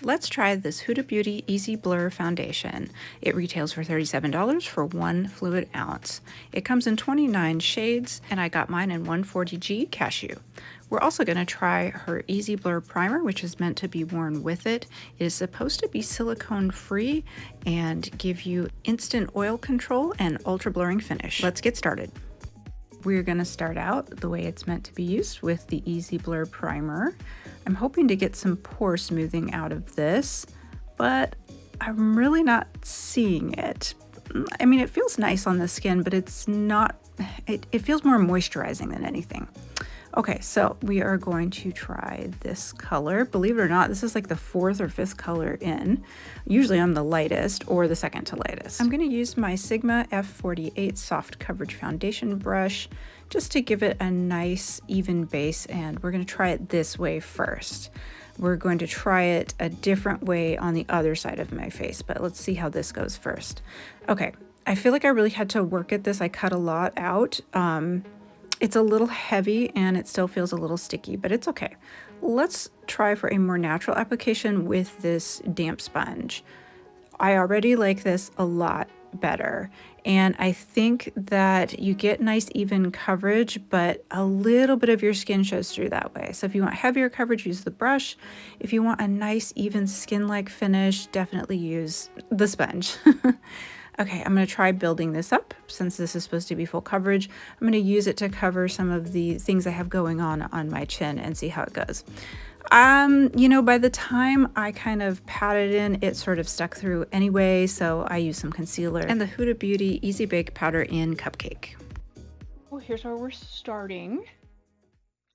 Let's try this Huda Beauty Easy Blur Foundation. It retails for $37 for 1 fluid ounce. It comes in 29 shades, and I got mine in 140G Cashew. We're also going to try her Easy Blur Primer, which is meant to be worn with it. It is supposed to be silicone free and give you instant oil control and ultra blurring finish. Let's get started. We're going to start out the way it's meant to be used with the Easy Blur Primer. I'm hoping to get some pore smoothing out of this, but I'm really not seeing it. I mean, it feels nice on the skin, but it's not, it feels more moisturizing than anything. Okay, so we are going to try this color. Believe it or not, this is like the 4th or 5th color in. Usually I'm the lightest or the second to lightest. I'm going to use my Sigma F48 Soft Coverage Foundation brush just to give it a nice even base, and we're going to try it this way first. We're going to try it a different way on the other side of my face, but let's see how this goes first. Okay, I feel like I really had to work at this. I cut a lot out. It's a little heavy and it still feels a little sticky, but it's okay. Let's try for a more natural application with this damp sponge. I already like this a lot better, and I think that you get nice even coverage, but a little bit of your skin shows through that way. So if you want heavier coverage, use the brush. If you want a nice even skin-like finish, definitely use the sponge. Okay, I'm going to try building this up since this is supposed to be full coverage. I'm going to use it to cover some of the things I have going on my chin and see how it goes. You know, by the time I kind of pat it in, it sort of stuck through anyway, so I use some concealer and the Huda Beauty Easy Bake Powder in Cupcake. Oh, here's where we're starting.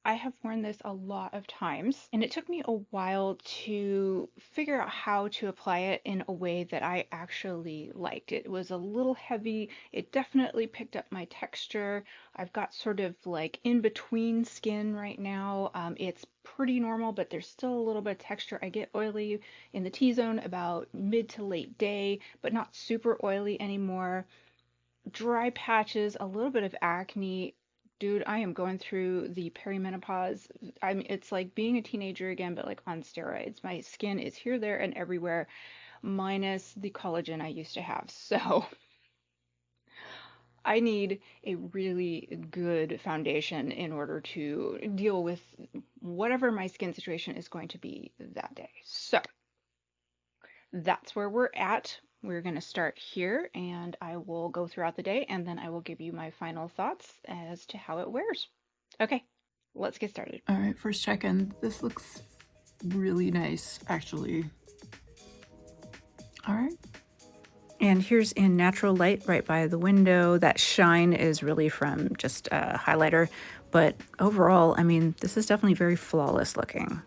I have worn this a lot of times, and it took me a while to figure out how to apply it in a way that I actually liked. It was a little heavy. It definitely picked up my texture. I've got sort of like in between skin right now. It's pretty normal, but there's still a little bit of texture. I get oily in the T-zone about mid to late day, but not super oily anymore. Dry patches, a little bit of acne. Dude, I am going through the perimenopause. It's like being a teenager again, but like on steroids. My skin is here, there, and everywhere, minus the collagen I used to have. So I need a really good foundation in order to deal with whatever my skin situation is going to be that day. So that's where we're at. We're going to start here, and I will go throughout the day, and then I will give you my final thoughts as to how it wears. Okay, let's get started. All right, first check-in. This looks really nice, actually. All right. And here's in natural light right by the window. That shine is really from just a highlighter, but overall, I mean, this is definitely very flawless looking.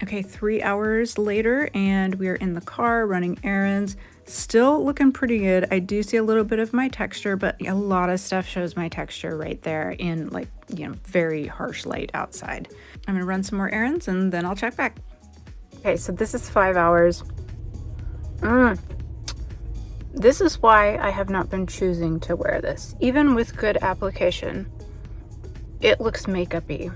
Okay, 3 hours later, and we're in the car running errands. Still looking pretty good. I do see a little bit of my texture, but a lot of stuff shows my texture right there in, like, you know, very harsh light outside. I'm gonna run some more errands and then I'll check back. Okay, so this is 5 hours. This is why I have not been choosing to wear this. Even with good application, it looks makeup-y.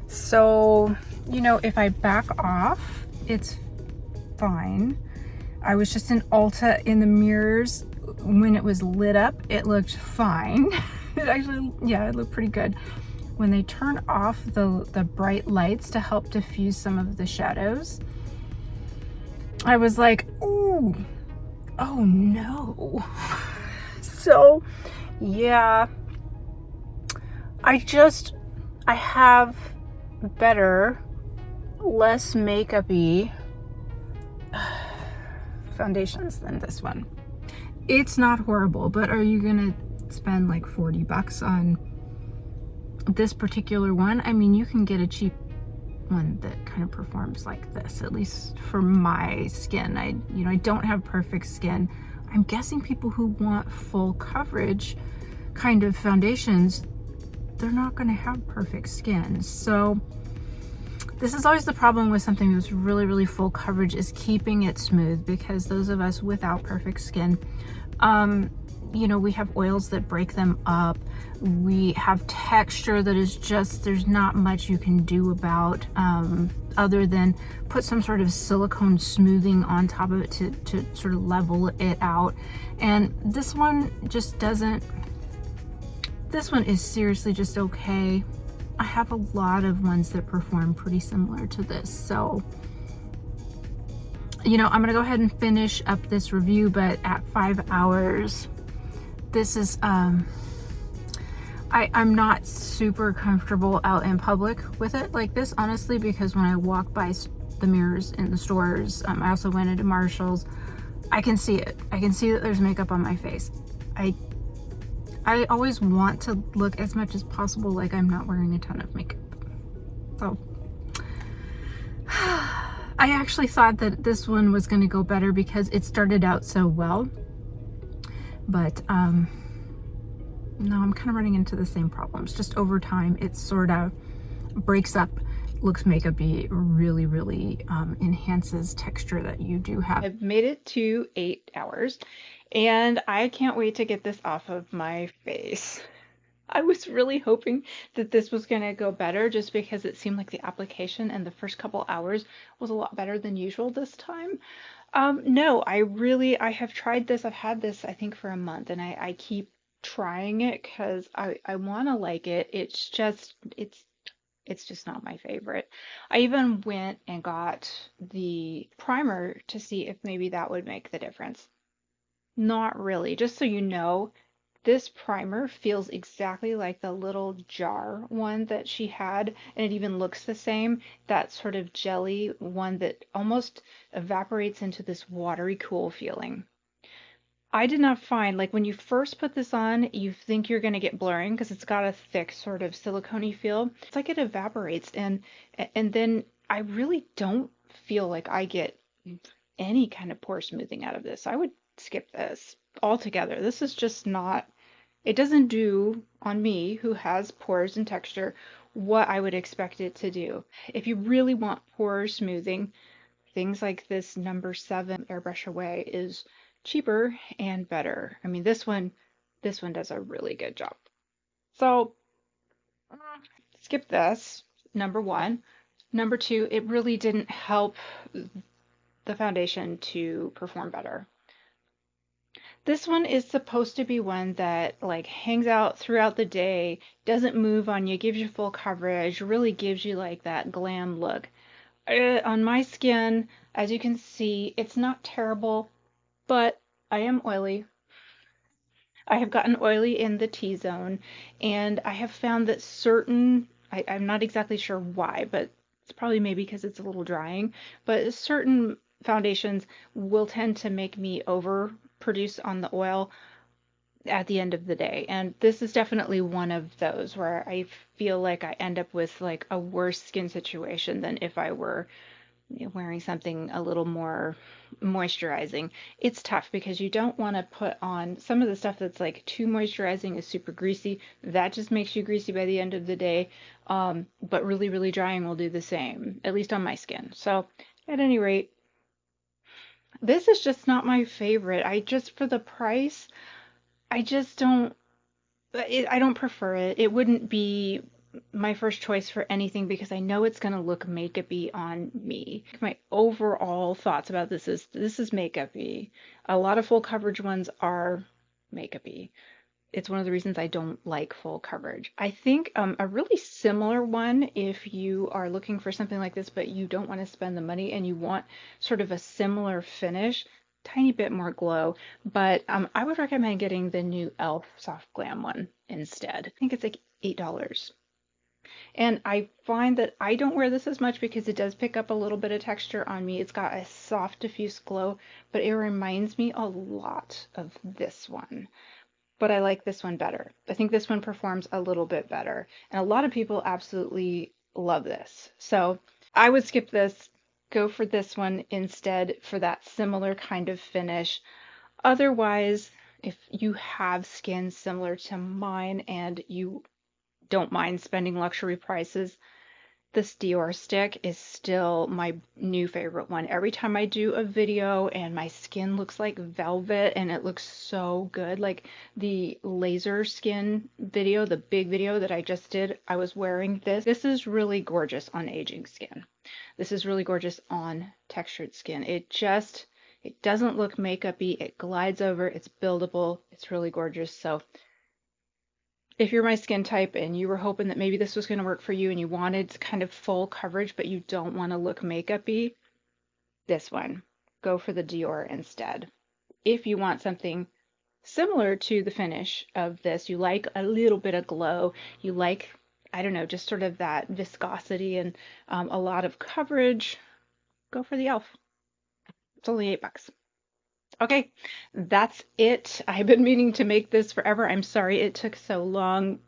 So, you know, if I back off, it's fine. I was just in Ulta in the mirrors. When it was lit up, it looked fine. It actually, yeah, it looked pretty good. When they turn off the bright lights to help diffuse some of the shadows, I was like, ooh, oh no. So, yeah, I have better, less makeup-y foundations than this one. It's not horrible, but are you gonna spend like 40 bucks on this particular one? I mean, you can get a cheap one that kind of performs like this, at least for my skin. I don't have perfect skin. I'm guessing people who want full coverage kind of foundations, they're not going to have perfect skin. So this is always the problem with something that's really, really full coverage, is keeping it smooth, because those of us without perfect skin, you know, we have oils that break them up. We have texture that is just, there's not much you can do about other than put some sort of silicone smoothing on top of it to sort of level it out. And this one just doesn't, this one is seriously just okay. I have a lot of ones that perform pretty similar to this. So, you know, I'm gonna go ahead and finish up this review, but at 5 hours, this is, I'm not super comfortable out in public with it like this, honestly, because when I walk by the mirrors in the stores, I also went into Marshall's, I can see it. I can see that there's makeup on my face. I always want to look as much as possible like I'm not wearing a ton of makeup. So I actually thought that this one was going to go better because it started out so well. But no, I'm kind of running into the same problems. Just over time, it sort of breaks up, looks makeup-y, really enhances texture that you do have. I've made it to 8 hours, and I can't wait to get this off of my face. I was really hoping that this was going to go better just because it seemed like the application and the first couple hours was a lot better than usual this time. No, I have tried this. I've had this, I think, for a month, and I keep trying it because I want to like it. It's just not my favorite. I even went and got the primer to see if maybe that would make the difference. Not really. Just so you know, this primer feels exactly like the little jar one that she had, and it even looks the same. That sort of jelly one that almost evaporates into this watery cool feeling. I did not find, like when you first put this on, you think you're going to get blurring because it's got a thick sort of silicone feel. It's like it evaporates and then I really don't feel like I get any kind of pore smoothing out of this. I would skip this altogether. This is just not, it doesn't do on me, who has pores and texture, what I would expect it to do. If you really want pore smoothing, things like this number 7 Airbrush Away is cheaper and better. I mean, this one does a really good job. So skip this, number 1. Number 2, it really didn't help the foundation to perform better. This one is supposed to be one that like hangs out throughout the day, doesn't move on you, gives you full coverage, really gives you like that glam look. On my skin, as you can see, it's not terrible, but I am oily. I have gotten oily in the T-zone, and I have found that I'm not exactly sure why, but it's probably maybe because it's a little drying, but certain foundations will tend to make me overproduce on the oil at the end of the day. And this is definitely one of those where I feel like I end up with like a worse skin situation than if I were wearing something a little more moisturizing. It's tough because you don't want to put on some of the stuff that's like too moisturizing is super greasy. That just makes you greasy by the end of the day. But really drying will do the same, at least on my skin. So at any rate, this is just not my favorite. I just, for the price, I just don't, I don't prefer it. It wouldn't be my first choice for anything because I know it's going to look makeup-y on me. My overall thoughts about this is makeup-y. A lot of full coverage ones are makeup-y. It's one of the reasons I don't like full coverage. I think a really similar one, if you are looking for something like this, but you don't want to spend the money and you want sort of a similar finish, tiny bit more glow, but I would recommend getting the new e.l.f. Soft Glam one instead. I think it's like $8. And I find that I don't wear this as much because it does pick up a little bit of texture on me. It's got a soft diffuse glow, but it reminds me a lot of this one. But I like this one better. I think this one performs a little bit better. And a lot of people absolutely love this. So I would skip this, go for this one instead for that similar kind of finish. Otherwise, if you have skin similar to mine and you don't mind spending luxury prices, This Dior stick is still my new favorite one. Every time I do a video and my skin looks like velvet and it looks so good, like the laser skin video, the big video that I just did, I was wearing this. This is really gorgeous on aging skin. This is really gorgeous on textured skin. It doesn't look makeup-y, it glides over, it's buildable, it's really gorgeous. So if you're my skin type and you were hoping that maybe this was going to work for you and you wanted kind of full coverage, but you don't want to look makeup-y, this one. Go for the Dior instead. If you want something similar to the finish of this, you like a little bit of glow, you like, I don't know, just sort of that viscosity and a lot of coverage, go for the e.l.f. It's only $8. Okay, that's it. I've been meaning to make this forever. I'm sorry it took so long.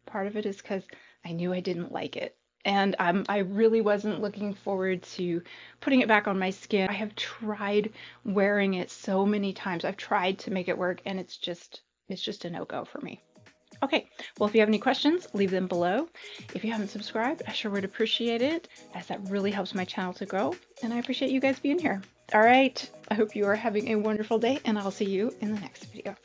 Part of it is because I knew I didn't like it. And I really wasn't looking forward to putting it back on my skin. I have tried wearing it so many times. I've tried to make it work and it's just a no-go for me. Okay, well, if you have any questions, leave them below. If you haven't subscribed, I sure would appreciate it, as that really helps my channel to grow, and I appreciate you guys being here. All right, I hope you are having a wonderful day, and I'll see you in the next video.